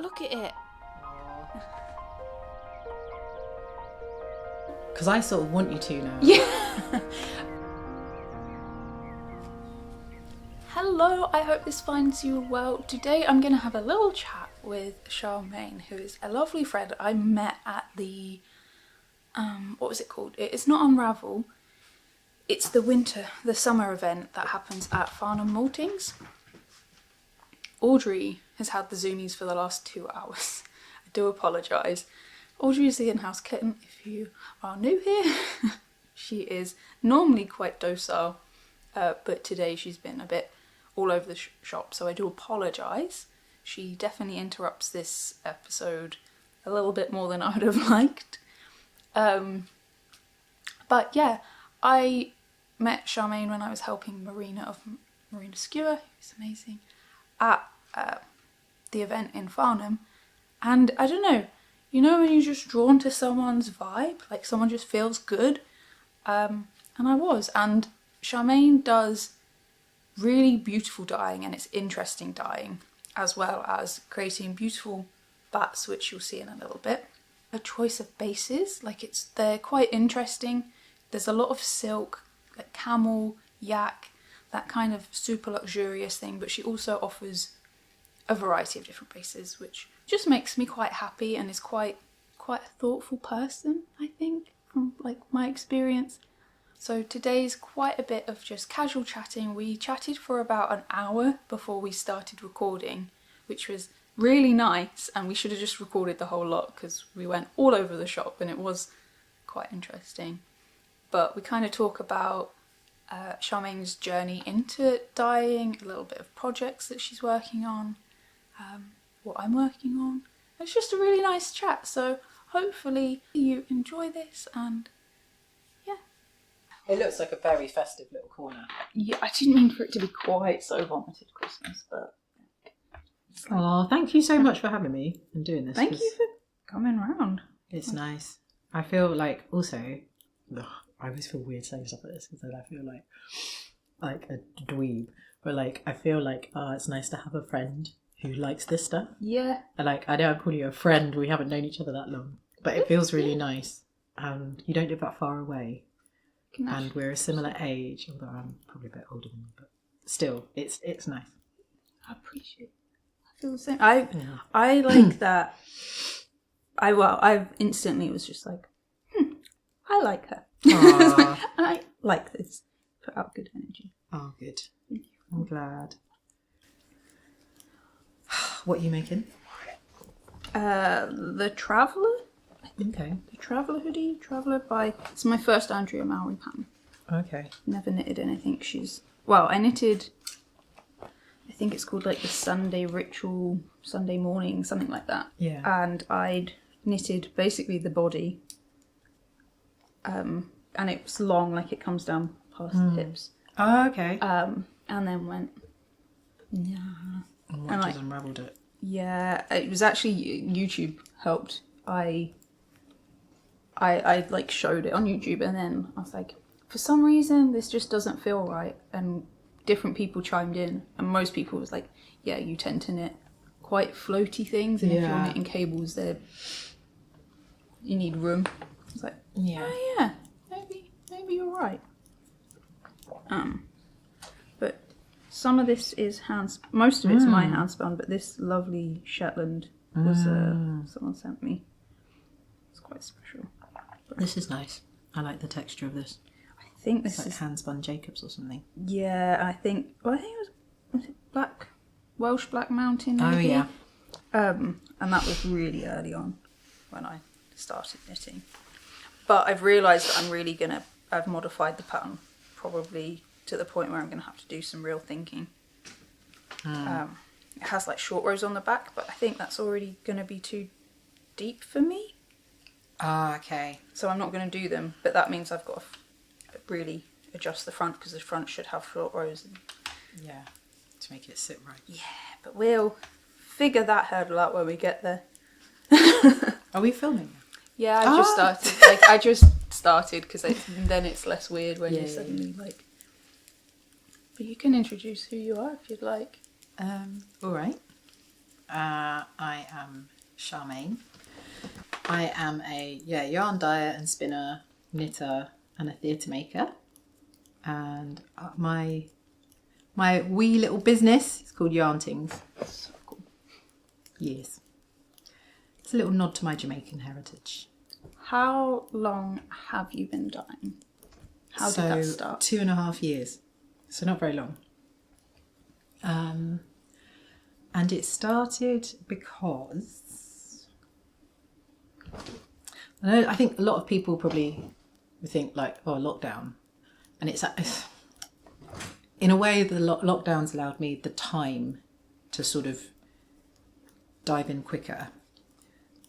look at it. Because I sort of want you to now. Yeah. Hello, I hope this finds you well. Today I'm going to have a little chat with Charmaine, who is a lovely friend I met at the, what was it called? It's not Unravel, it's the summer event that happens at Farnham Maltings. Audrey has had the Zoomies for the last 2 hours. I do apologise. Audrey is the in-house kitten, if you are new here. She is normally quite docile, but today she's been a bit all over the shop, so I do apologise. She definitely interrupts this episode a little bit more than I would have liked. But yeah, I met Charmaine when I was helping Marina of Marina Skewer, who's amazing, at the event in Farnham. And I don't know, you know when you're just drawn to someone's vibe, like someone just feels good? And I was. And Charmaine does really beautiful dyeing, and it's interesting dyeing, as well as creating beautiful bats, which you'll see in a little bit. A choice of bases, like they're quite interesting. There's a lot of silk, like camel, yak, that kind of super luxurious thing, but she also offers a variety of different bases, which just makes me quite happy, and is quite a thoughtful person, I think, from like my experience. So today's quite a bit of just casual chatting. We chatted for about an hour before we started recording, which was really nice, and we should have just recorded the whole lot because we went all over the shop and it was quite interesting. But we kind of talk about Charmaine's journey into dyeing, a little bit of projects that she's working on, what I'm working on. It's just a really nice chat, so hopefully you enjoy this. And It looks like a very festive little corner. yeah, I didn't mean for it to be quite so vomited Christmas, but Oh, thank you so much for having me and doing this. thank you for coming round. It's nice. I feel like also, I always feel weird saying stuff like this because then I feel like a dweeb, but like I feel like it's nice to have a friend who likes this stuff. Yeah. And like I know I'm calling you a friend, we haven't known each other that long, but it feels really nice. And you don't live that far away. And we're a similar age, although I'm probably a bit older than you, but still, it's nice. I appreciate it. I feel the same. I like that. I instantly was just like, I like her. I like this. Put out good energy. Oh, good. I'm glad. What are you making? The Traveller. Okay. The Traveller hoodie. Traveller it's my first Andrea Mowry pattern. Okay. Never knitted anything. I knitted, I think it's called like the Sunday Ritual, Sunday Morning, something like that. Yeah. And I'd knitted basically the body. And it was long, like it comes down past the hips. Oh, okay. And then went, yeah. And what just unravelled it? Yeah, it was actually YouTube helped. I like showed it on YouTube, and then I was like, for some reason this just doesn't feel right, and different people chimed in, and most people was like, yeah, you tend to knit quite floaty things, and if you're knitting cables, you need room. I was like, oh yeah, maybe you're right. But some of this is most of it's my hand spun, but this lovely Shetland was someone sent me. It's quite special. This is nice. I like the texture of this. I think this is is hand-spun Jacobs or something. Yeah, I think it was it Welsh Black Mountain maybe? Oh yeah. And that was really early on when I started knitting. But I've realised that I've modified the pattern probably to the point where I'm gonna have to do some real thinking. It has like short rows on the back, but I think that's already gonna be too deep for me. Oh, okay. So I'm not going to do them, but that means I've got to really adjust the front, because the front should have short rows. Yeah, to make it sit right. Yeah, but we'll figure that hurdle out when we get there. Are we filming? Yeah, I just started. I just started because then it's less weird when you suddenly like. But you can introduce who you are if you'd like. All right. I am Charmaine. I am a yarn dyer and spinner, knitter, and a theatre maker. And my wee little business is called YarnTings. So cool. Yes. It's a little nod to my Jamaican heritage. How long have you been dyeing? How did that start? 2.5 years. So not very long. And it started because I think a lot of people probably would think like, oh, lockdown. And it's in a way the lockdowns allowed me the time to sort of dive in quicker.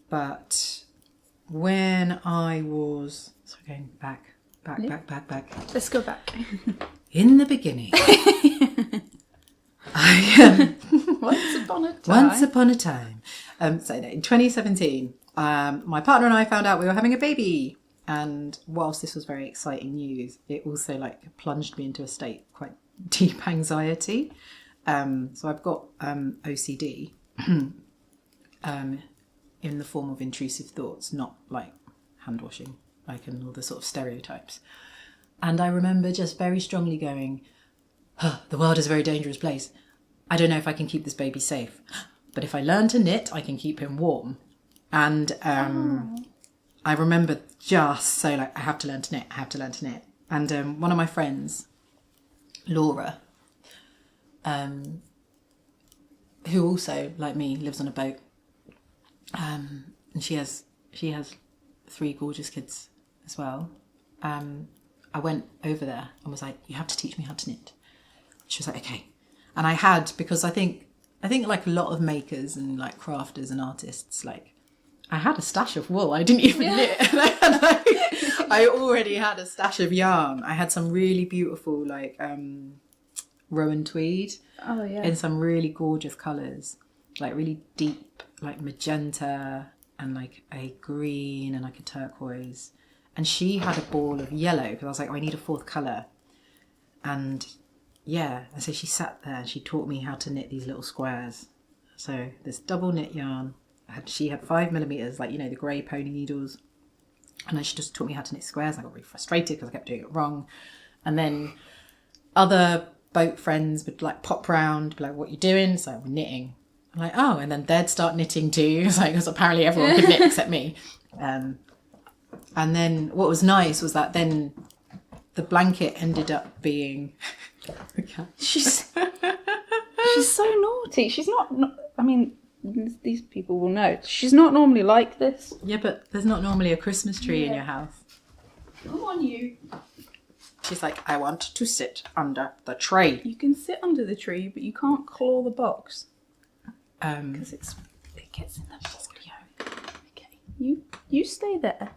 But when I was going back. Let's go back. In the beginning, Once upon a time. So in 2017, my partner and I found out we were having a baby. And whilst this was very exciting news, it also like plunged me into a state of quite deep anxiety. So I've got OCD in the form of intrusive thoughts, not like hand washing, like in all the sort of stereotypes. And I remember just very strongly going, the world is a very dangerous place. I don't know if I can keep this baby safe. But if I learn to knit, I can keep him warm. And I remember just so like, I have to learn to knit. And one of my friends, Laura, who also, like me, lives on a boat. And she has 3 gorgeous kids as well. I went over there and was like, you have to teach me how to knit. She was like, okay. And I had, because I think like a lot of makers and like crafters and artists, like I had a stash of wool. I didn't even knit. I already had a stash of yarn. I had some really beautiful like rowan tweed. Oh yeah. In some really gorgeous colours, like really deep, like magenta and like a green and like a turquoise. And she had a ball of yellow because I was like, oh, I need a 4th colour. And yeah, and so she sat there and she taught me how to knit these little squares. So this double knit yarn, she had 5mm, like, you know, the grey pony needles. And then she just taught me how to knit squares. I got really frustrated because I kept doing it wrong. And then other boat friends would like pop round, be like, what are you doing? So we're knitting. I'm like, oh, and then they'd start knitting too. It's like, because apparently everyone could knit except me. And then what was nice was that then the blanket ended up being... Okay. She's so naughty. She's not, I mean, these people will know. She's not normally like this. Yeah, but there's not normally a Christmas tree in your house. Come on, you. She's like, I want to sit under the tree. You can sit under the tree, but you can't claw the box. Because it gets in the audio. Okay. You stay there.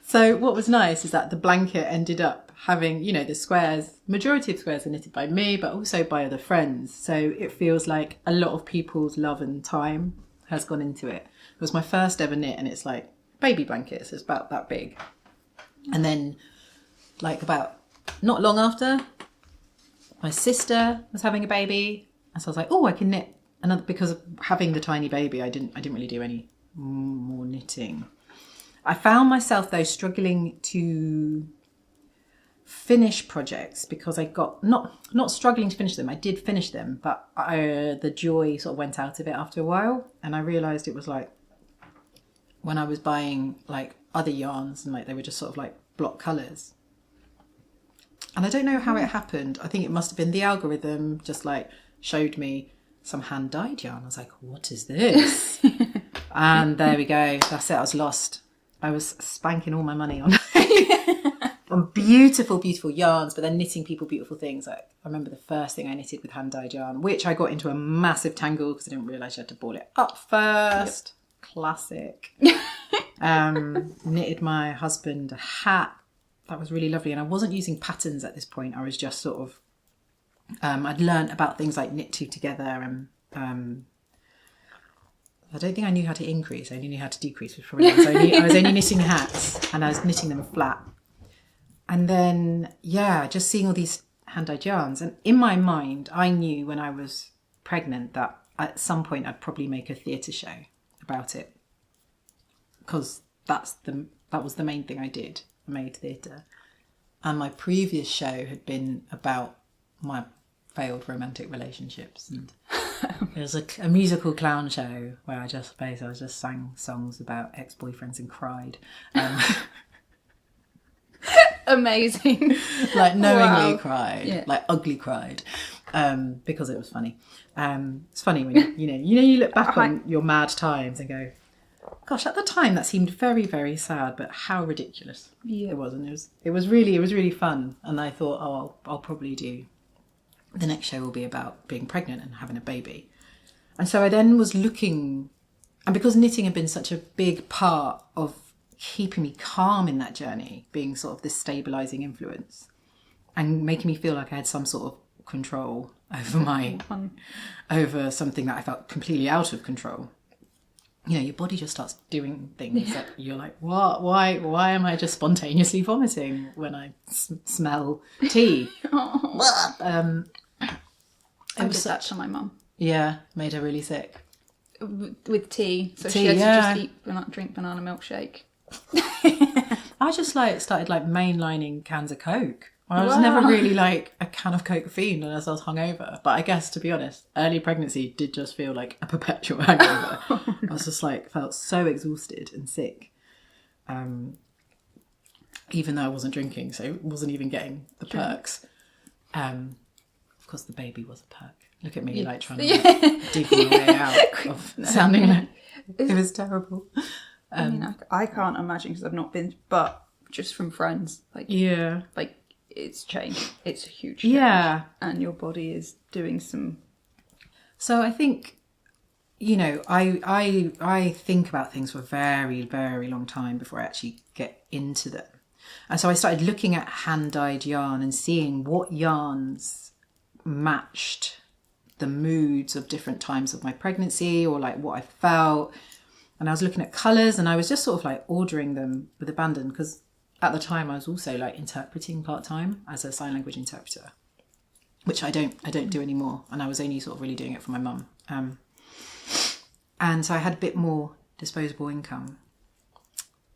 So what was nice is that the blanket ended up having, you know, the squares, majority of squares are knitted by me, but also by other friends. So it feels like a lot of people's love and time has gone into it. It was my first ever knit and it's like baby blankets. It's about that big. And then like about not long after, my sister was having a baby. And so I was like, oh, I can knit another, because of having the tiny baby, I didn't really do any more knitting. I found myself though struggling to finish projects because I got not struggling to finish them. I did finish them, but the joy sort of went out of it after a while, and I realised it was like when I was buying like other yarns and like they were just sort of like block colours. And I don't know how it happened. I think it must have been the algorithm just like showed me some hand dyed yarn. I was like, what is this? And there we go. That's it. I was lost. I was spanking all my money on on beautiful, beautiful yarns, but then knitting people beautiful things. Like I remember the first thing I knitted with hand dyed yarn, which I got into a massive tangle because I didn't realise you had to ball it up first. Yep. Classic. Knitted my husband a hat. That was really lovely. And I wasn't using patterns at this point. I was just sort of, I'd learnt about things like knit 2 together and I don't think I knew how to increase. I only knew how to decrease. Which probably I was only knitting hats and I was knitting them flat. And then, yeah, just seeing all these hand-dyed yarns. And in my mind, I knew when I was pregnant that at some point I'd probably make a theatre show about it, because that was the main thing I did. I made theatre, and my previous show had been about my failed romantic relationships, and it was a musical clown show where I just sang songs about ex-boyfriends and cried. Amazing. Like knowingly cried, like ugly cried, because it was funny. It's funny when you look back on your mad times and go, gosh, at the time that seemed very, very sad, but how ridiculous it was. And it was really fun. And I thought, I'll probably do, the next show will be about being pregnant and having a baby. And so I then was looking, and because knitting had been such a big part of keeping me calm in that journey, being sort of this stabilising influence and making me feel like I had some sort of control over something that I felt completely out of control. Your body just starts doing things that you're like, what? Why am I just spontaneously vomiting when I smell tea? I did that to my mum. Yeah, made her really sick. With tea. So she had to just drink banana milkshake. I just started mainlining cans of Coke. I was never really a can of Coke fiend unless I was hungover. But I guess, to be honest, early pregnancy did just feel like a perpetual hangover. I was just felt so exhausted and sick. Even though I wasn't drinking, so wasn't even getting the perks. Of course, the baby was a perk. Look at me trying to dig my way out of sounding like it was terrible. I mean, I can't imagine, because I've not been, but just from friends, it's changed. It's a huge change. Yeah. And your body is doing some. So I think, I think about things for a very, very long time before I actually get into them. And so I started looking at hand-dyed yarn and seeing what yarns matched the moods of different times of my pregnancy, or what I felt. And I was looking at colours, and I was just sort of ordering them with abandon, because at the time I was also interpreting part-time as a sign language interpreter, which I don't do anymore. And I was only sort of really doing it for my mum. And so I had a bit more disposable income.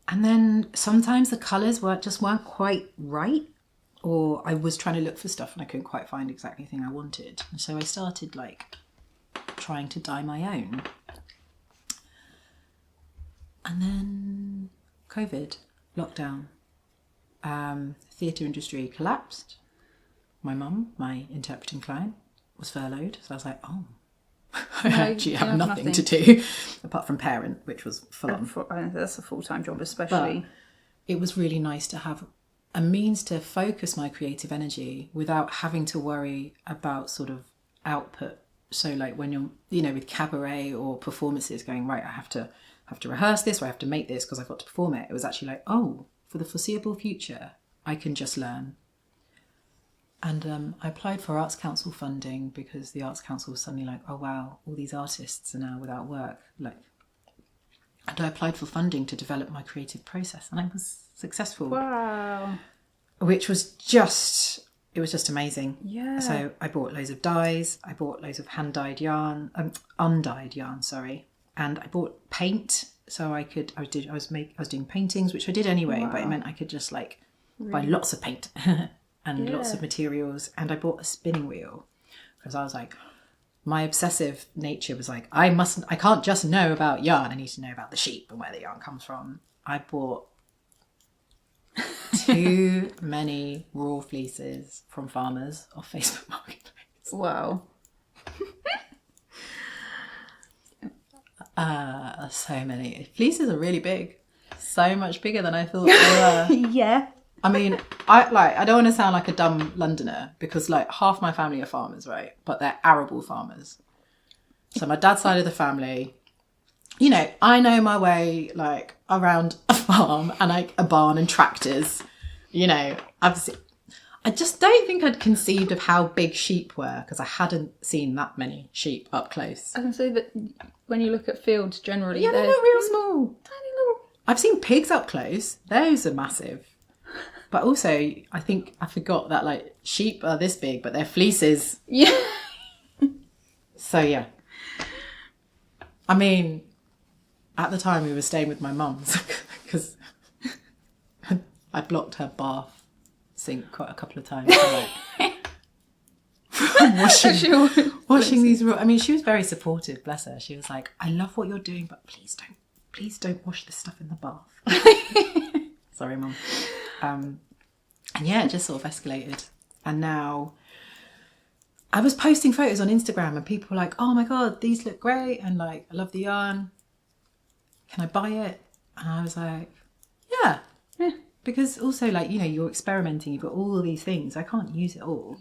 And then sometimes the colours weren't quite right, or I was trying to look for stuff and I couldn't quite find exactly the thing I wanted. And so I started trying to dye my own. And then COVID, lockdown, theatre industry collapsed. My mum, my interpreting client, was furloughed. So I was like, I actually have nothing to do apart from parent, which was full on. That's a full-time job, especially. But it was really nice to have a means to focus my creative energy without having to worry about sort of output. So when you're, with cabaret or performances going, right, I have to rehearse this, or I have to make this because I've got to perform it. It was actually for the foreseeable future, I can just learn. And I applied for Arts Council funding because the Arts Council was suddenly oh wow, all these artists are now without work. And I applied for funding to develop my creative process, and I was successful. Wow. Which was just amazing. Yeah. So I bought loads of dyes, I bought loads of hand-dyed yarn, undyed yarn, sorry. And I bought paint, so I was doing paintings, which I did anyway, but it meant I could just buy lots of paint and lots of materials. And I bought a spinning wheel because I was my obsessive nature was I can't just know about yarn, I need to know about the sheep and where the yarn comes from. I bought too many raw fleeces from farmers off Facebook Marketplace. Wow. So many. Fleeces are really big. So much bigger than I thought they were. Yeah. I mean, I don't want to sound like a dumb Londoner because half my family are farmers, right? But they're arable farmers. So my dad's side of the family, I know my way around a farm and a barn and tractors. I just don't think I'd conceived of how big sheep were because I hadn't seen that many sheep up close. I can say that when you look at fields generally, they're not real small. Tiny little. I've seen pigs up close. Those are massive. But also, I think I forgot that sheep are this big, but their fleeces. Yeah. So yeah. I mean, at the time we were staying with my mum's because I blocked her bath sink quite a couple of times. Washing these. I mean, she was very supportive, bless her. She was like, "I love what you're doing, but please don't wash this stuff in the bath." Sorry, Mum. And yeah, it just sort of escalated. And now I was posting photos on Instagram and people were like, "Oh my God, these look great." And like, "I love the yarn. Can I buy it?" And I was like, yeah. Because also like, you're experimenting. You've got all these things. I can't use it all.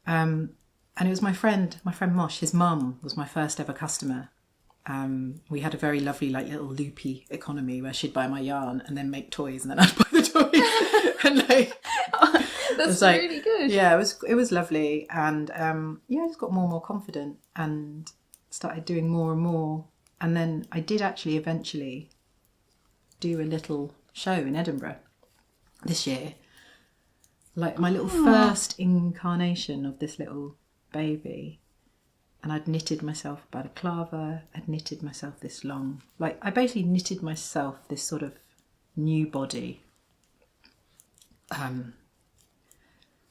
And it was my friend Mosh, his mum was my first ever customer. We had a very lovely like little loopy economy where she'd buy my yarn and then make toys and then I'd buy the toys. And like, that's really good. Yeah, it was lovely. And I just got more and more confident and started doing more and more. And then I did actually eventually do a little show in Edinburgh this year. Like my little first incarnation of this little baby. And I'd knitted myself a balaclava. I'd knitted myself this long... Like, I basically knitted myself this sort of new body.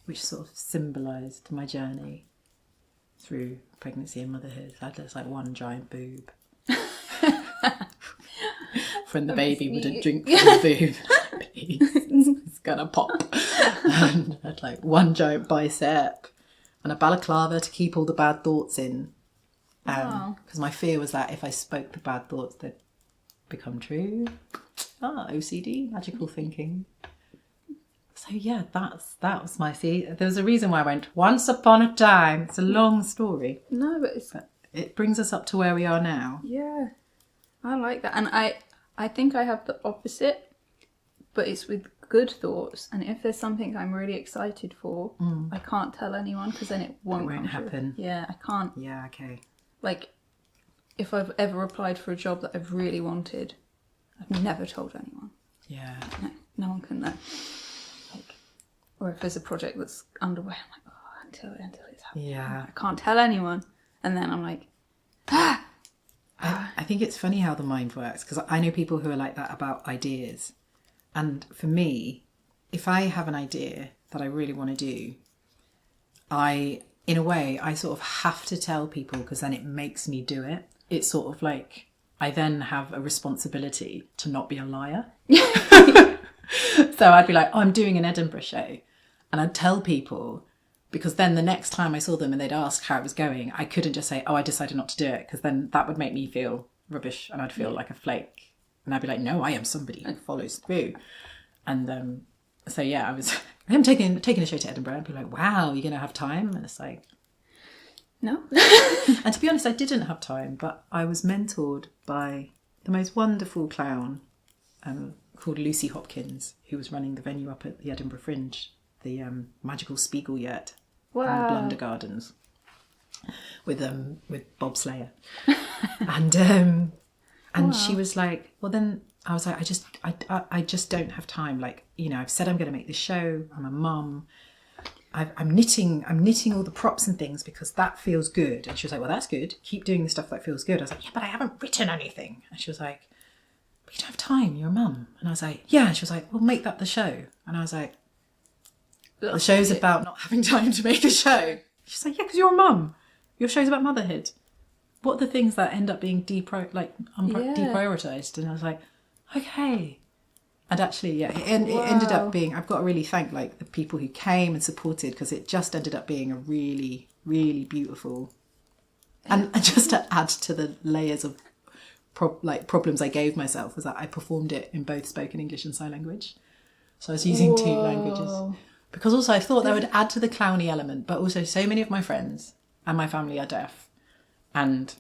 Which sort of symbolised my journey through pregnancy and motherhood. I had this like one giant boob. When the baby wouldn't drink from the boob. It's gonna pop. And I had like one giant bicep and a balaclava to keep all the bad thoughts in. Because my fear was that if I spoke the bad thoughts, they'd become true. OCD, magical thinking. So yeah, that was my fear. There was a reason why I went once upon a time. It's a long story. No, but it brings us up to where we are now. Yeah, I like that. And I think I have the opposite, but it's with good thoughts. And if there's something I'm really excited for, I can't tell anyone because then it won't happen. Yeah, I can't. Yeah, okay. Like, if I've ever applied for a job that I've really wanted, I've never told anyone. Yeah. No one can know. Like, or if there's a project that's underway, I'm like, until it's happening. Yeah. I can't tell anyone. And then I'm like, I think it's funny how the mind works because I know people who are like that about ideas. And for me, if I have an idea that I really want to do, in a way, I sort of have to tell people because then it makes me do it. It's sort of like I then have a responsibility to not be a liar. So I'd be like, I'm doing an Edinburgh show. And I'd tell people because then the next time I saw them and they'd ask how it was going, I couldn't just say, I decided not to do it because then that would make me feel rubbish and I'd feel like a flake. And I'd be like, no, I am somebody who follows through. And so, yeah, I'm taking a show to Edinburgh. I'd be like, wow, you're going to have time? And it's like, no. And to be honest, I didn't have time, but I was mentored by the most wonderful clown called Lucy Hopkins, who was running the venue up at the Edinburgh Fringe, the Magical Spiegeljurt and Blunder Gardens with Bob Slayer. And she was like, well, then I was like, I just don't have time. Like, I've said I'm going to make this show. I'm a mum. I'm knitting all the props and things because that feels good. And she was like, well, that's good. Keep doing the stuff that feels good. I was like, yeah, but I haven't written anything. And she was like, but you don't have time. You're a mum. And I was like, yeah. And she was like, well, make that the show. And I was like, the show's about not having time to make a show. She's like, yeah, because you're a mum. Your show's about motherhood. What are the things that end up being deprioritized? And I was like, okay. And actually, yeah, it ended up being, I've got to really thank like the people who came and supported because it just ended up being a really, really beautiful, and just to add to the layers of problems I gave myself was that I performed it in both spoken English and sign language. So I was using two languages because also I thought that would add to the clowny element, but also so many of my friends and my family are deaf. And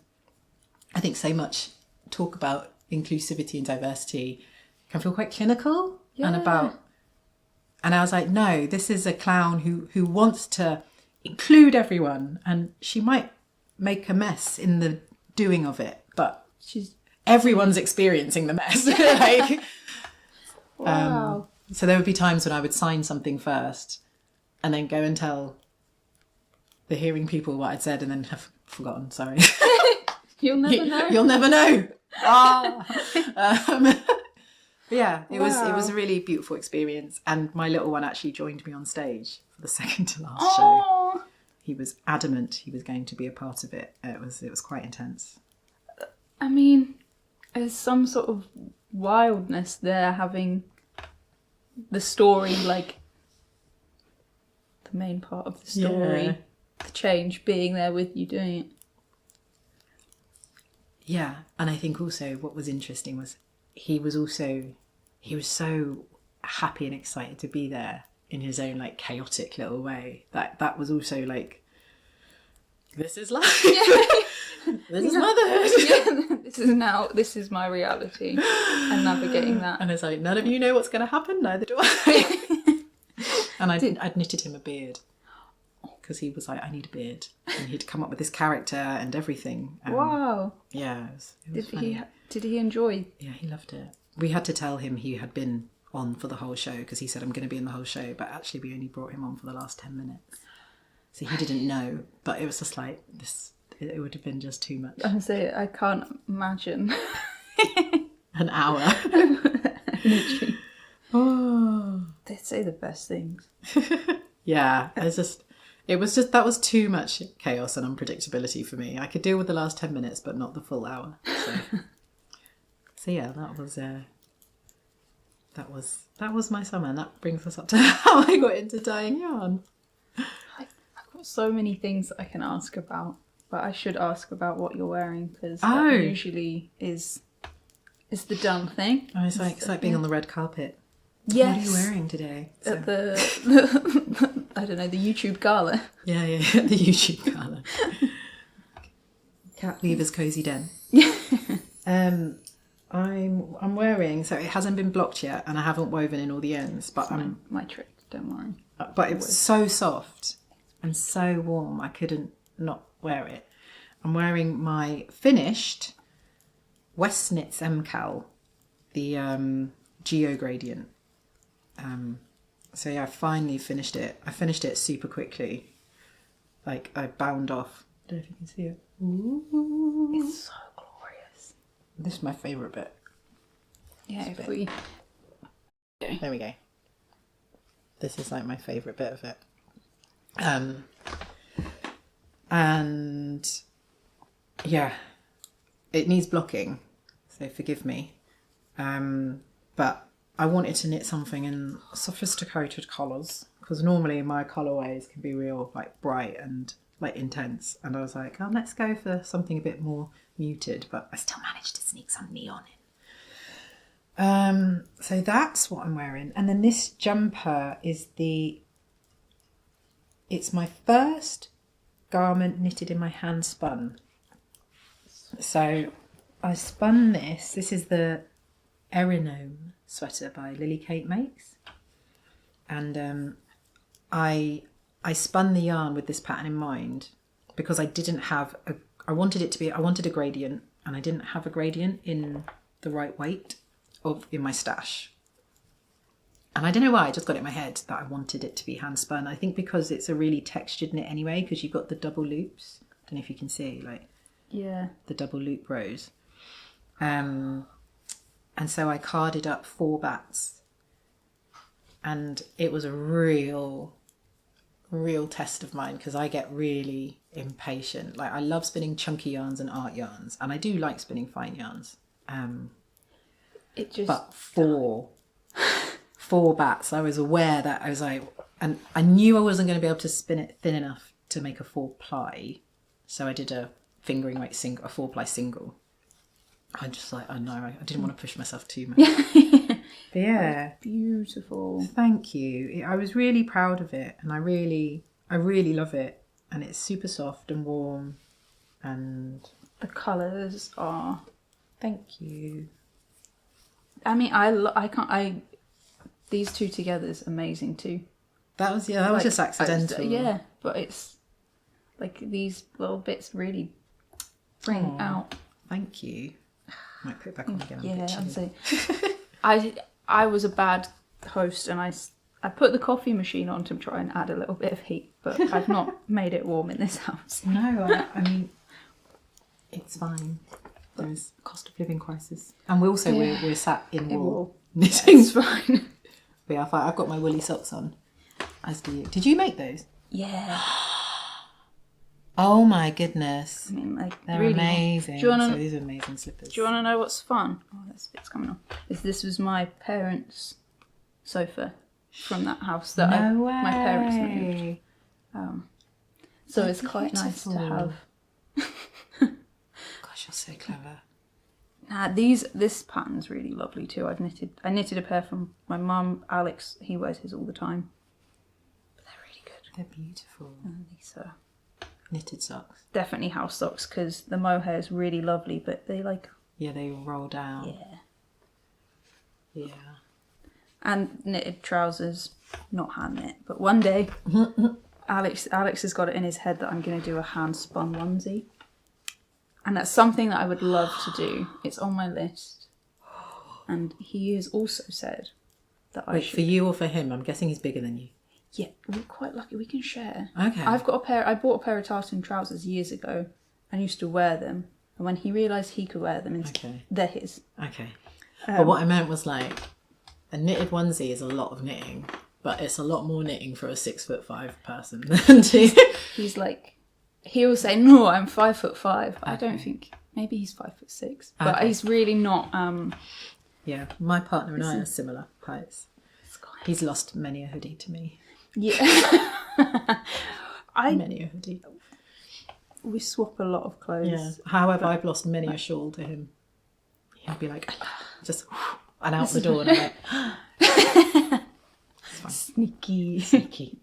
I think so much talk about inclusivity and diversity can feel quite clinical and I was like, no, this is a clown who wants to include everyone, and she might make a mess in the doing of it, but everyone's experiencing the mess. Like, wow. So there would be times when I would sign something first and then go and tell the hearing people what I'd said and then have forgotten, sorry. You'll never know. You'll never know. But yeah, it was a really beautiful experience, and my little one actually joined me on stage for the second to last show. He was adamant he was going to be a part of it. It was quite intense. I mean, there's some sort of wildness there, having the story, like the main part of the story, the change, being there with you doing it. Yeah, and I think also what was interesting was he was so happy and excited to be there in his own like chaotic little way. That was also like, this is life. This is motherhood. This is my reality, and navigating that. And it's like, none of you know what's going to happen, neither do I. And I'd knitted him a beard, because he was like, I need a beard, and he'd come up with this character and everything. Wow. Yeah, it was funny. Did he enjoy? Yeah, he loved it. We had to tell him he had been on for the whole show, because he said, I'm going to be in the whole show, but actually we only brought him on for the last 10 minutes. So he didn't know, but it was just like this. It would have been just too much. I can't imagine. An hour. Literally. Oh. They say the best things. Yeah, that was too much chaos and unpredictability for me. I could deal with the last 10 minutes, but not the full hour. So yeah, that was my summer, and that brings us up to how I got into dyeing yarn. I've got so many things I can ask about, but I should ask about what you're wearing, because that usually is the done thing. Oh, it's like being on the red carpet. Yes. What are you wearing today? At the I don't know, the YouTube gala. Yeah, the YouTube gala. Cat Weaver's Cozy Den. I'm wearing, so it hasn't been blocked yet, and I haven't woven in all the ends, but my trick, don't worry. But it's so soft and so warm, I couldn't not wear it. I'm wearing my finished Westnitz MCal, the Geo Gradient. So yeah, I finally finished it. I finished it super quickly. Like, I bound off. I don't know if you can see it. Ooh. It's so glorious. This is my favourite bit. Yeah, There we go. This is like my favourite bit of it. And yeah, it needs blocking, so forgive me. But I wanted to knit something in sophisticated colours, because normally my colourways can be real like bright and like intense, and I was like, oh, let's go for something a bit more muted, but I still managed to sneak some neon in. So that's what I'm wearing. And then this jumper is it's my first garment knitted in my hand spun. So I spun this. This is the Erinome sweater by Lily Kate Makes. And I spun the yarn with this pattern in mind, because I didn't have I wanted a gradient, and I didn't have a gradient in the right weight in my stash. And I don't know why, I just got it in my head that I wanted it to be hand spun. I think because it's a really textured knit anyway, because you've got the double loops. I don't know if you can see, like, yeah, the double loop rows. And so I carded up 4 bats, and it was a real test of mine, because I get really impatient. Like, I love spinning chunky yarns and art yarns, and I do like spinning fine yarns. But 4 bats, I was aware that I was like, and I knew I wasn't going to be able to spin it thin enough to make a 4-ply, so I did a fingering weight single, a 4-ply single. I just like, I know, I didn't want to push myself too much. But yeah, beautiful. Thank you. I was really proud of it, and I really love it, and it's super soft and warm, and the colours are. Thank you. I mean, these two together is amazing too. That was just accidental. Yeah, but it's like these little bits really bring out. Thank you. Might put it back on again. Yeah, I'd say. I was a bad host, and I put the coffee machine on to try and add a little bit of heat, but I've not made it warm in this house. No, I mean, It's fine. There's a cost of living crisis. And we're sat in wool knitting. It's fine. We are fine. I've got my woolly socks on, as do you. Did you make those? Yeah. Oh my goodness. I mean, like, They're really amazing. Do you wanna, So these are amazing slippers. Do you want to know what's fun? Oh, that bit's coming on. This was my parents' sofa from that house that my parents moved. So That's it's quite nice to have. Gosh, you're so clever. Nah, this pattern's really lovely too. I knitted a pair from my mum. Alex, he wears his all the time. But they're really good. They're beautiful. And these are knitted socks. Definitely house socks because the mohair is really lovely, but they like. Yeah, they roll down. Yeah. Yeah. And knitted trousers, not hand knit. But one day, Alex has got it in his head that I'm going to do a hand spun onesie. And that's something that I would love to do. It's on my list. And he has also said that I should... for you or for him? I'm guessing he's bigger than you. Yeah, we're quite lucky. We can share. Okay. I bought a pair of tartan trousers years ago and used to wear them. And when he realised he could wear them, they're his. Okay. But what I meant was like, a knitted onesie is a lot of knitting, but it's a lot more knitting for a 6'5" person than He's like... He'll say, no, I'm 5'5". Okay. I don't think... Maybe he's 5'6". But he's really not... Yeah, my partner and I are similar heights. He's lost many a hoodie to me. Yeah. Many a hoodie. We swap a lot of clothes. Yeah. However, I've lost many a shawl to him. He'll be like, just... And out the door and I'm like... It's fine. Sneaky.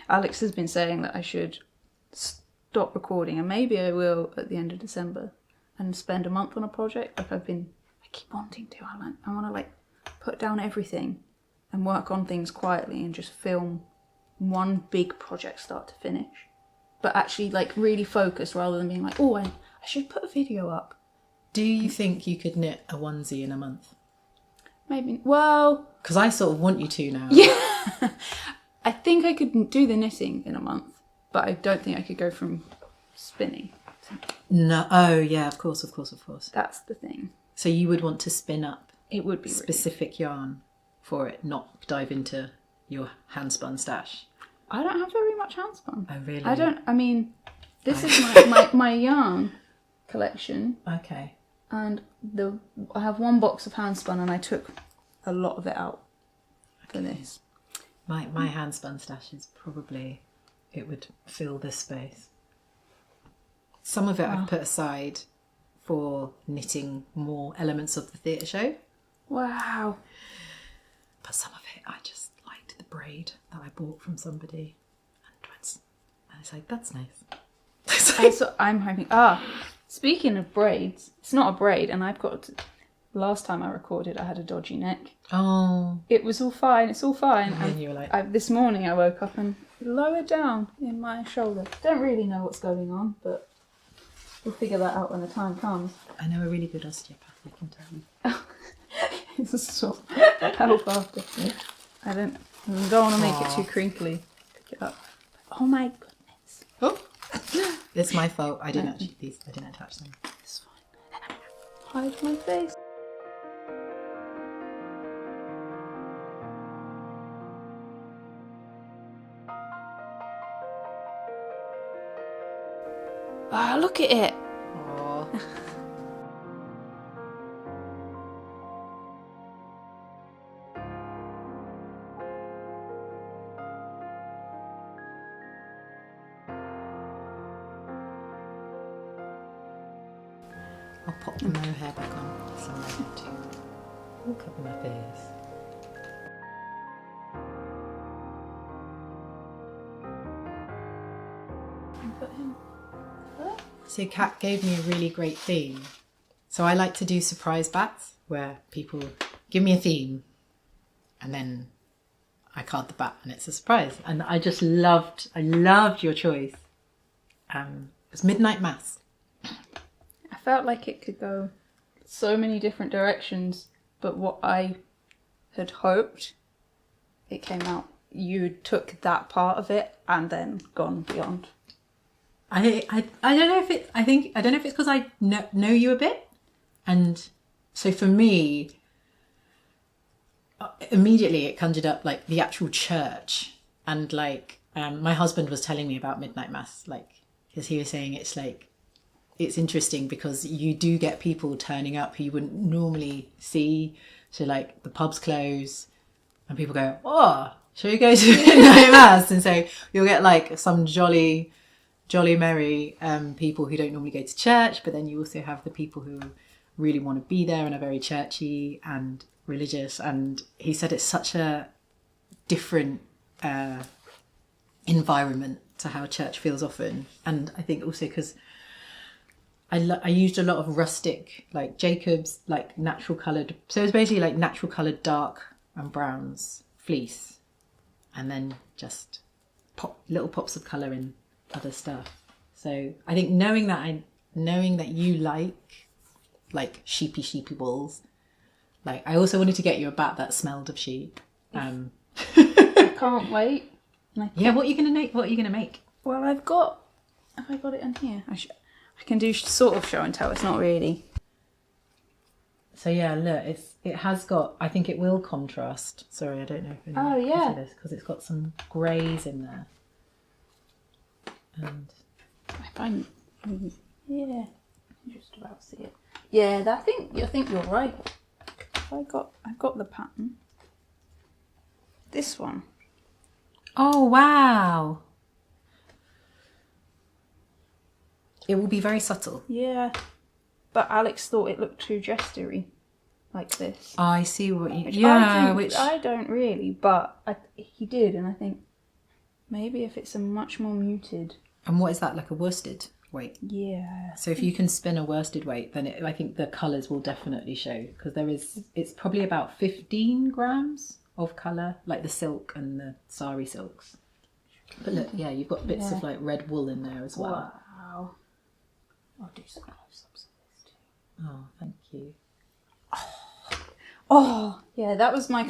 Alex has been saying that I should... stop recording, and maybe I will at the end of December and spend a month on a project. Like I keep wanting to. I want to like put down everything and work on things quietly and just film one big project start to finish, but actually like really focused rather than being like, oh, I should put a video up. Do you think you could knit a onesie in a month? Maybe. Well, because I sort of want you to now. Yeah. I think I could do the knitting in a month. But I don't think I could go from spinning. No. Oh, yeah, of course. That's the thing. So you would want to spin up it would be specific yarn for it, not dive into your hand-spun stash. I don't have very much hand-spun. Oh, really? I mean, this is my yarn collection. Okay. And I have one box of hand-spun and I took a lot of it out for this. My hand-spun stash is probably... It would fill this space. Some of it I've put aside for knitting more elements of the theatre show. Wow. But some of it I just liked the braid that I bought from somebody. And it's like, that's nice. That's what I'm hoping. Speaking of braids, it's not a braid and I've got... Last time I recorded I had a dodgy neck. Oh. It was all fine, it's all fine. And you were like... This morning I woke up and lower down in my shoulder. Don't really know what's going on, but we'll figure that out when the time comes. I know a really good osteopath, I can tell you. It's a sort of help after. I don't want to make it too crinkly. Pick it up. Oh my goodness. Oh, it's my fault. I didn't attach them. It's fine. Hide my face. Ah, look at it. Aww. I'll pop the mohair back on some mohair too. I'll cover my face. So Kat gave me a really great theme. So I like to do surprise bats where people give me a theme and then I card the bat and it's a surprise. And I loved your choice. It was Midnight Mass. I felt like it could go so many different directions, but what I had hoped, it came out, you took that part of it and then gone beyond. I don't know if it. I don't know if it's because I know you a bit, and so for me, immediately it conjured up like the actual church, and like my husband was telling me about midnight mass, like because he was saying it's like it's interesting because you do get people turning up who you wouldn't normally see. So like the pubs close, and people go, "Oh, shall we go to midnight mass?" And so you'll get like some jolly merry people who don't normally go to church, but then you also have the people who really want to be there and are very churchy and religious. And he said it's such a different environment to how church feels often. And I think also because I used a lot of rustic, like Jacob's, like natural coloured. So it's basically like natural coloured dark and browns fleece, and then just little pops of colour in other stuff. So I think knowing that you like sheepy wools, like I also wanted to get you a bat that smelled of sheep. I can't wait. Yeah, what are you gonna make? Well, have I got it in here? I can do sort of show and tell. It's not really. So yeah, look, it has got. I think it will contrast. Sorry, I don't know if anyone can see this because it's got some greys in there. And yeah, just about see it. Yeah, I think you're right. I've got the pattern. This one. Oh wow! It will be very subtle. Yeah, but Alex thought it looked too jestery, like this. I see what you. I don't really, but he did, and I think maybe if it's a much more muted. And what is that, like a worsted weight? Yeah. So if you can spin a worsted weight, then I think the colours will definitely show, because it's probably about 15 grams of colour, like the silk and the sari silks. But look, yeah, you've got bits of like red wool in there as well. Wow. I'll do some close-ups of this too. Oh, thank you. Oh, yeah, that's my,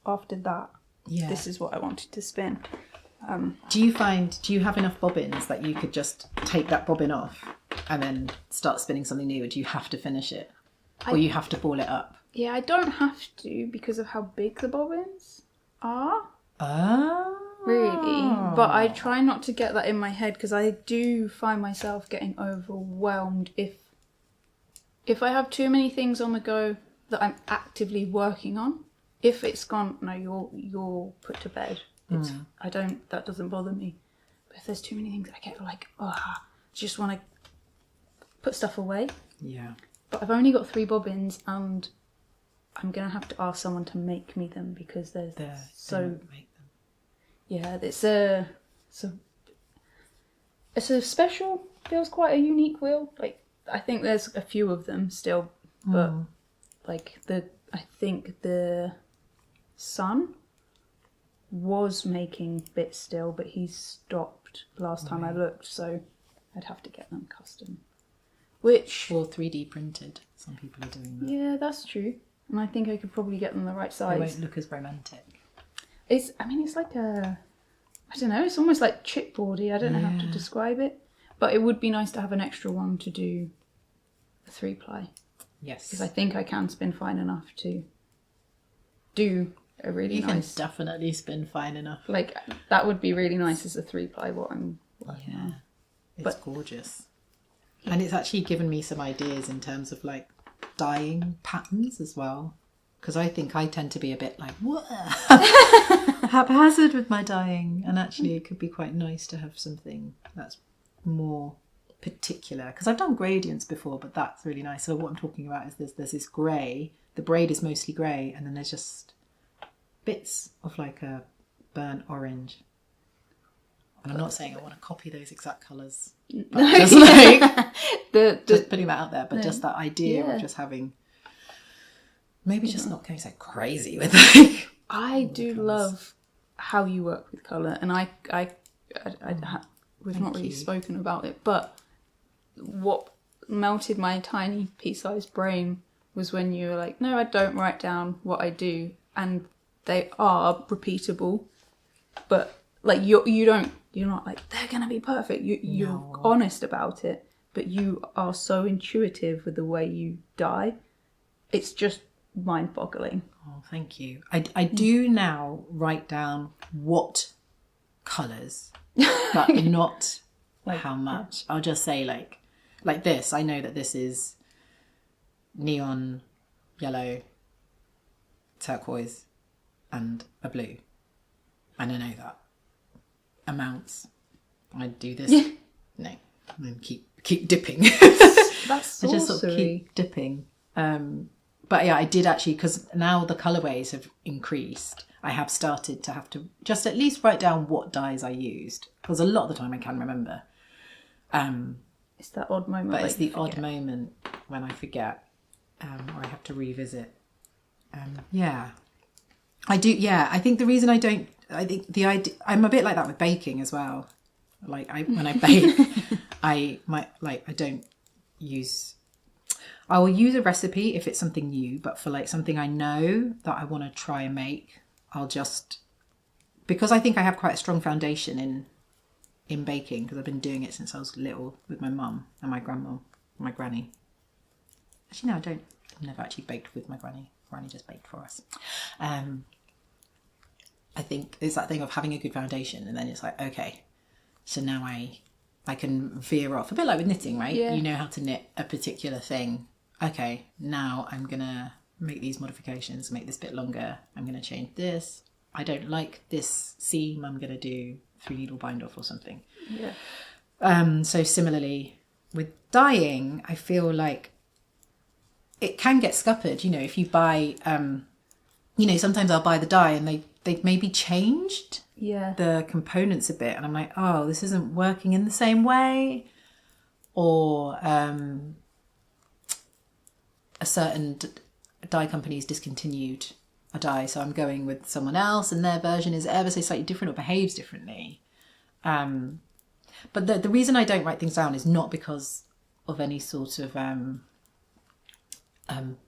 after that, yeah. This is what I wanted to spin. Do you have enough bobbins that you could just take that bobbin off and then start spinning something new, or do you have to finish it? Or you have to ball it up? Yeah, I don't have to because of how big the bobbins are. Oh. Really. But I try not to get that in my head because I do find myself getting overwhelmed if I have too many things on the go that I'm actively working on. If it's gone, no, you're put to bed. That doesn't bother me. But if there's too many things, I get like, just want to put stuff away. Yeah. But I've only got 3 bobbins, and I'm gonna have to ask someone to make me them because there's make them. Yeah, it's a special. Feels quite a unique wheel. Like I think there's a few of them still, but like I think the son was making bits still, but he's stopped last time I looked, so I'd have to get them custom. Or 3D printed. Some people are doing that. Yeah, that's true. And I think I could probably get them the right size. They won't look as romantic. It's like I don't know, it's almost like chipboardy. I don't know how to describe it. But it would be nice to have an extra one to do a 3-ply. Yes. Because I think I can spin fine enough to do a really nice... You can definitely spin fine enough. Like, that would be really nice as a 3-ply, what I'm working on. It's gorgeous. And it's actually given me some ideas in terms of, like, dyeing patterns as well. Because I think I tend to be a bit like, what? Haphazard with my dyeing. And actually it could be quite nice to have something that's more particular. Because I've done gradients before, but that's really nice. So what I'm talking about is there's this grey. The braid is mostly grey. And then there's just bits of like a burnt orange. And I'm not saying I want to copy those exact colours. But just like just putting that out there. But just that idea of just having... Maybe just not going so crazy with it. I do love how you work with colour, and we've not really spoken about it, but what melted my tiny pea-sized brain was when you were like, no, I don't write down what I do, and they are repeatable, but Like you're not like they're gonna be perfect. You're No. honest about it, but you are so intuitive with the way you dye. It's just mind-boggling. Oh, thank you. I do now write down what colours, but not how much. I'll just say like this. I know that this is neon yellow, turquoise, and a blue. And I know that. Amounts. I do this. Yeah. No. And keep dipping. That's I just sort of sorcery. keep dipping. But yeah, I did actually, because now the colourways have increased, I have started to have to just at least write down what dyes I used. Because a lot of the time I can remember. It's that odd moment. But like it's the you forget. odd moment when I forget, or I have to revisit. Yeah. I do, yeah. I think the reason I don't, I think the idea, I'm a bit like that with baking as well. Like when I bake, I don't use, I will use a recipe if it's something new, but for like something I know that I want to try and make, I'll just, because I think I have quite a strong foundation in baking, because I've been doing it since I was little with my mum and my grandma, my granny. Actually, no, I don't. I've never actually baked with my granny. Granny just baked for us. I think it's that thing of having a good foundation, and then it's like, okay, so now I can veer off. A bit like with knitting, right? Yeah. You know how to knit a particular thing. Okay, now I'm going to make these modifications, make this bit longer. I'm going to change this. I don't like this seam. I'm going to do 3-needle bind off or something. Yeah. So similarly with dyeing, I feel like it can get scuppered. You know, if you buy, sometimes I'll buy the dye and they've maybe changed the components a bit, and I'm like, oh, this isn't working in the same way, or a certain dye company's discontinued a dye, so I'm going with someone else and their version is ever so slightly different or behaves differently. But the reason I don't write things down is not because of any sort of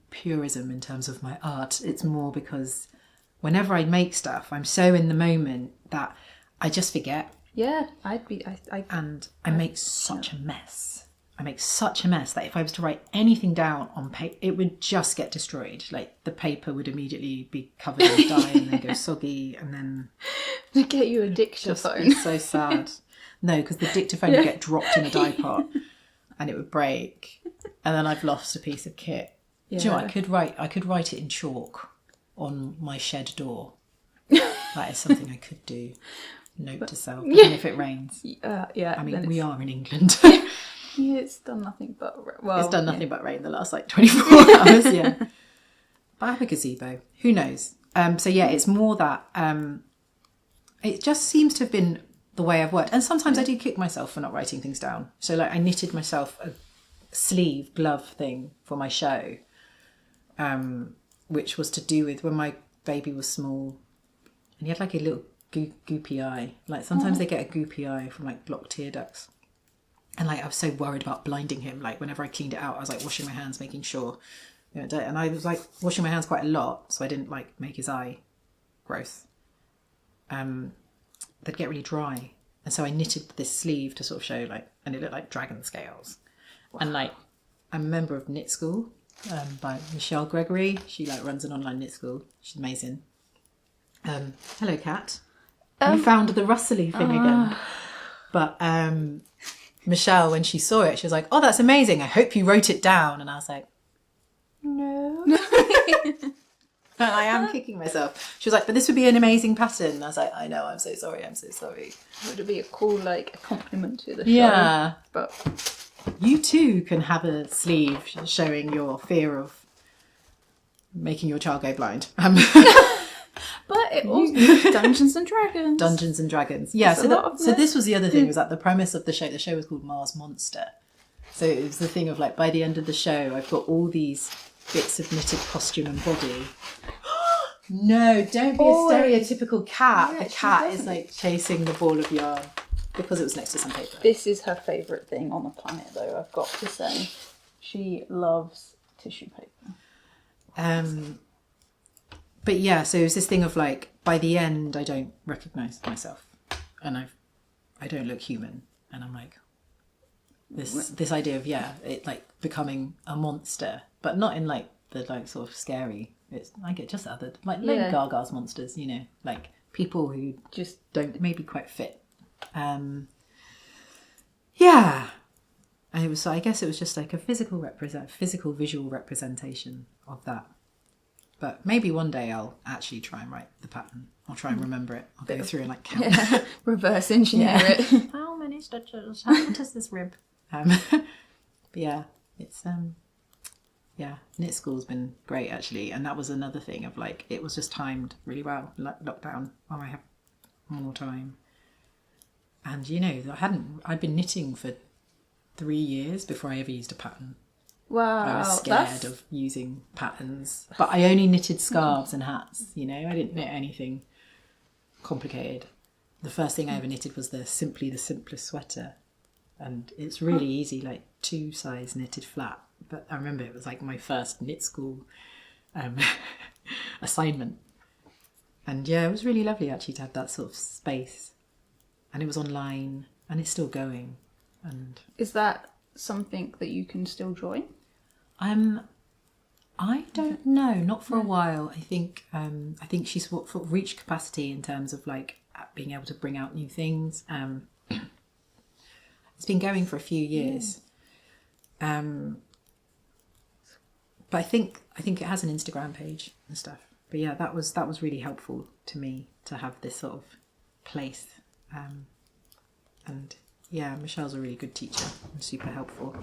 purism in terms of my art. It's more because whenever I make stuff, I'm so in the moment that I just forget. Yeah, I make such a mess. I make such a mess that if I was to write anything down on paper, it would just get destroyed. Like the paper would immediately be covered in dye and then go soggy, and then to get you a dictaphone. It's so sad. No, because the dictaphone would get dropped in a dye pot and it would break, and then I've lost a piece of kit. Yeah. Do you know what? I could write it in chalk on my shed door. That is something I could do. Note to self, even if it rains. Yeah. I mean, we are in England. Yeah, it's done nothing but it's done nothing but rain the last 24 hours. Yeah, but I have a gazebo. Who knows? So yeah, it's more that it just seems to have been the way I've worked, and sometimes I do kick myself for not writing things down. So like I knitted myself a sleeve glove thing for my show, which was to do with when my baby was small and he had like a little goopy eye. Like sometimes they get a goopy eye from like blocked tear ducts, and like I was so worried about blinding him. Like whenever I cleaned it out, I was like washing my hands, making sure, and I was like washing my hands quite a lot, so I didn't like make his eye gross. They'd get really dry, and so I knitted this sleeve to sort of show like, and it looked like dragon scales. Wow. And like I'm a member of Knit School by Michelle Gregory. She like runs an online knit school. She's amazing. Hello, Kat. You found the rustly thing again. But Michelle, when she saw it, she was like, "Oh, that's amazing. I hope you wrote it down." And I was like, "No." I am kicking myself. She was like, "But this would be an amazing pattern." And I was like, "I know. I'm so sorry. I'm so sorry." Would it be a cool like compliment to the show? Yeah, but you too can have a sleeve showing your fear of making your child go blind. But it also Dungeons and Dragons. Dungeons and Dragons. Yeah, so this was the other thing, was that the premise of the show was called Mars Monster. So it was the thing of like, by the end of the show, I've got all these bits of knitted costume and body. No, don't be a stereotypical cat. Yeah, the cat is like chasing the ball of yarn because it was next to some paper. This is her favourite thing on the planet, though, I've got to say. She loves tissue paper. But yeah, so it was this thing of like, by the end, I don't recognise myself. and I don't look human, and I'm like, this idea of it like becoming a monster, but not in like the like sort of scary. It's I get just other like Lady Gaga's monsters, you know, like people who just don't maybe quite fit. Yeah, and it was. I guess it was just like a physical visual representation of that. But maybe one day I'll actually try and write the pattern. I'll try and remember it. I'll go through and like count. Reverse engineer it. How many stitches? How much is this rib? But yeah, it's knit school's been great actually, and that was another thing of like it was just timed really well. Like lockdown, I have more time, and you know I'd been knitting for 3 years before I ever used a pattern. Wow, I was scared of using patterns, but I only knitted scarves and hats. You know, I didn't knit anything complicated. The first thing I ever knitted was the simplest sweater, and it's really easy, like 2 size knitted flat. But I remember it was like my first knit school assignment, and yeah, it was really lovely actually to have that sort of space, and it was online, and it's still going. And is that something that you can still join? I don't know, not for a while. I think she's sort of reached capacity in terms of like being able to bring out new things. It's been going for a few years, but I think it has an Instagram page and stuff. But yeah, that was really helpful to me to have this sort of place, and yeah, Michelle's a really good teacher and super helpful.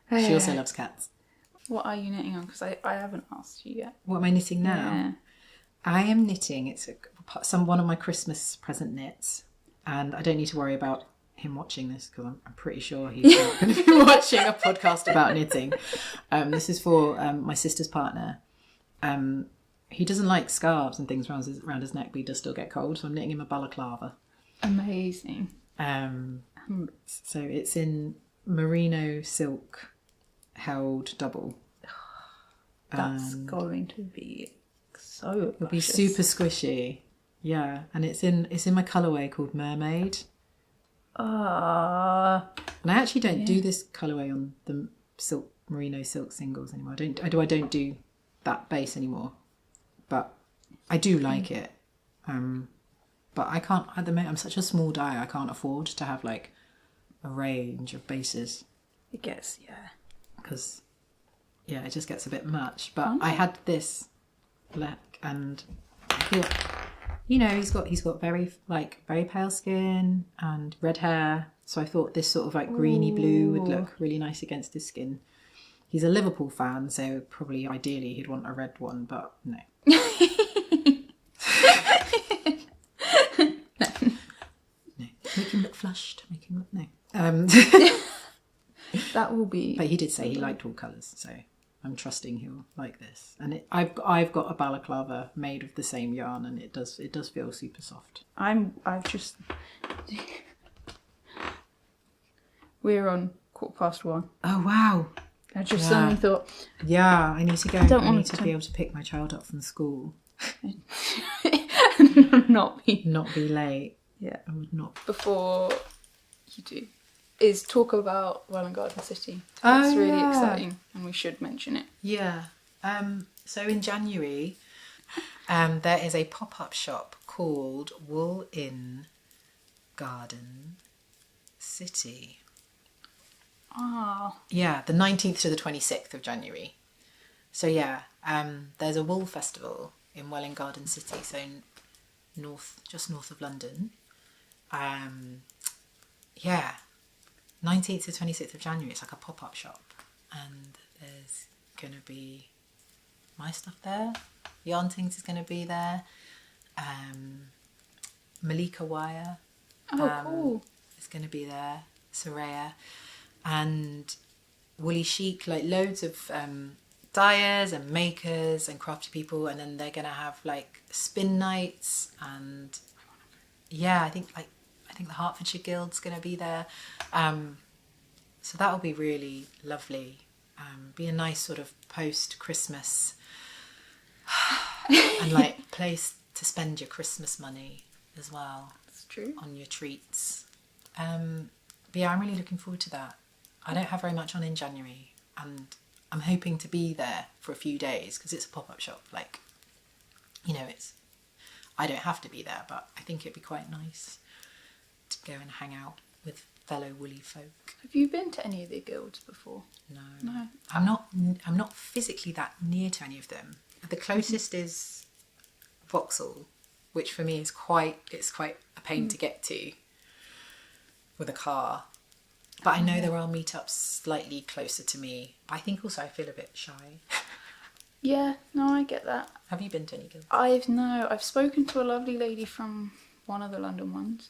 She also loves cats. What are you knitting on? Because I haven't asked you yet. What am I knitting now? Yeah. I am knitting. It's one of my Christmas present knits, and I don't need to worry about him watching this because I'm pretty sure he's not going to be watching a podcast about knitting. This is for my sister's partner. He doesn't like scarves and things around his neck, but he does still get cold, so I'm knitting him a balaclava. Amazing. So it's in merino silk held double. That's going to be so it'll be super squishy. Yeah, and it's in my colourway called Mermaid. And I actually don't do this colourway on the merino silk singles anymore. I don't do that base anymore. But I do like it. But I can't at the moment. I'm such a small dyer. I can't afford to have like a range of bases. It gets because it just gets a bit much. But I had this black, and you know he's got very pale skin and red hair. So I thought this sort of like greeny blue would look really nice against his skin. He's a Liverpool fan, so probably ideally he'd want a red one, but no. No. Make him look flushed. Make him look That will be. But he did say he liked all colours, so I'm trusting he'll like this. And I've got a balaclava made of the same yarn, and it does feel super soft. We're on 1:15. Oh wow! I just suddenly thought. Yeah, I need to go. I need to be able to pick my child up from school. not be late. Yeah, I would not. Before you do, is talk about Welwyn Garden City. It's really exciting, and we should mention it. Yeah. So in January, there is a pop-up shop called Wool in Garden City. Oh. Yeah, the 19th to the 26th of January. So yeah, there's a wool festival in Welwyn Garden City, so just north of London. 19th to 26th of January, it's like a pop-up shop, and there's going to be my stuff there. YarnTings is going to be there. Malika Wire cool. is going to be there. Soraya. And Woolly Chic, like loads of dyers and makers and crafty people, and then they're going to have like spin nights, and I think the Hertfordshire Guild's going to be there. So that'll be really lovely. Be a nice sort of post-Christmas and like place to spend your Christmas money as well. That's true. On your treats. But yeah, I'm really looking forward to that. I don't have very much on in January, and I'm hoping to be there for a few days because it's a pop-up shop. Like, you know, I don't have to be there, but I think it'd be quite nice to go and hang out with fellow woolly folk. Have you been to any of the guilds before? No. I'm not physically that near to any of them. The closest is Vauxhall, which for me is quite a pain to get to with a car. But I know there are meetups slightly closer to me. But I think also I feel a bit shy. Yeah, no, I get that. Have you been to any guilds? I've spoken to a lovely lady from one of the London ones.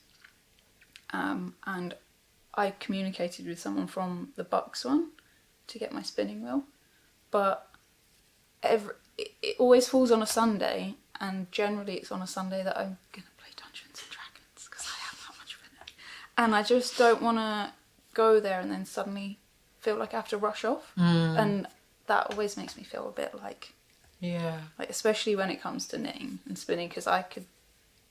And I communicated with someone from the Bucks one to get my spinning wheel. But it always falls on a Sunday, and generally it's on a Sunday that I'm going to play Dungeons and Dragons because I have that much of it. And I just don't want to go there and then suddenly feel like I have to rush off. And that always makes me feel a bit like... Yeah. Like, especially when it comes to knitting and spinning, because I could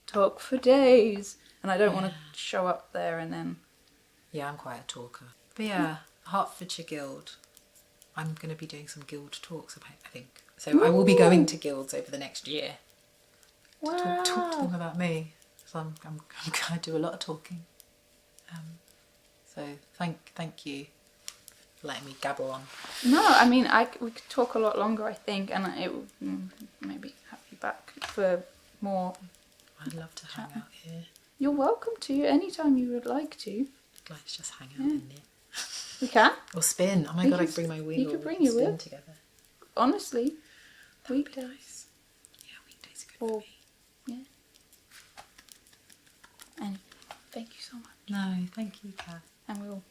talk for days and I don't want to show up there and then... Yeah, I'm quite a talker. But yeah, Hertfordshire Guild. I'm going to be doing some guild talks, I think. So I will be going to guilds over the next year. Wow. Talk to them about me. So I'm going to do a lot of talking. So thank you for letting me gabble on. No, I mean, we could talk a lot longer, I think, and it would maybe have you back for more. I'd love to hang out here. You're welcome to anytime you would like to. Let's just hang out and knit. We can. Or spin. Oh my god, I can bring my wheel. You could bring your wheel together. Honestly, weekdays. Yeah, weekdays are good for me. Yeah. And thank you so much. No, thank you, Kat. And we'll...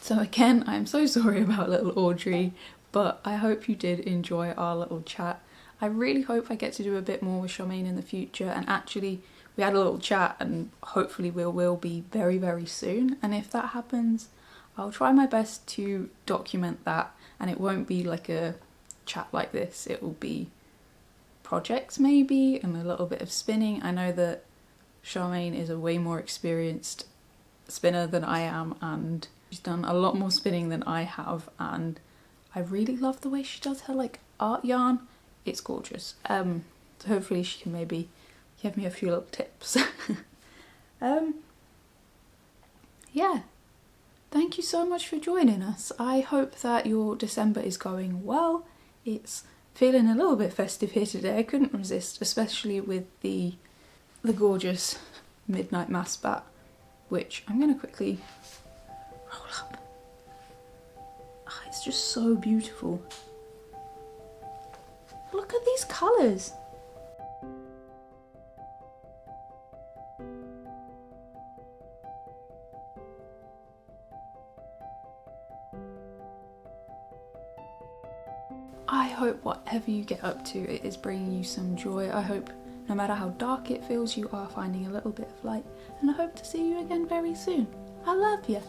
So again, I'm so sorry about little Audrey, but I hope you did enjoy our little chat. I really hope I get to do a bit more with Charmaine in the future, and actually we had a little chat and hopefully we will be very, very soon. And if that happens, I'll try my best to document that, and it won't be like a chat like this. It will be projects maybe and a little bit of spinning. I know that Charmaine is a way more experienced spinner than I am, and she's done a lot more spinning than I have, and I really love the way she does her like art yarn. It's gorgeous. So hopefully she can maybe give me a few little tips. Yeah, thank you so much for joining us. I hope that your December is going well. It's feeling a little bit festive here today. I couldn't resist, especially with the gorgeous Midnight Mass bat, which I'm going to quickly roll up. Oh, it's just so beautiful. Look at these colours. I hope whatever you get up to, it is bringing you some joy. I hope no matter how dark it feels, you are finding a little bit of light. And I hope to see you again very soon. I love you.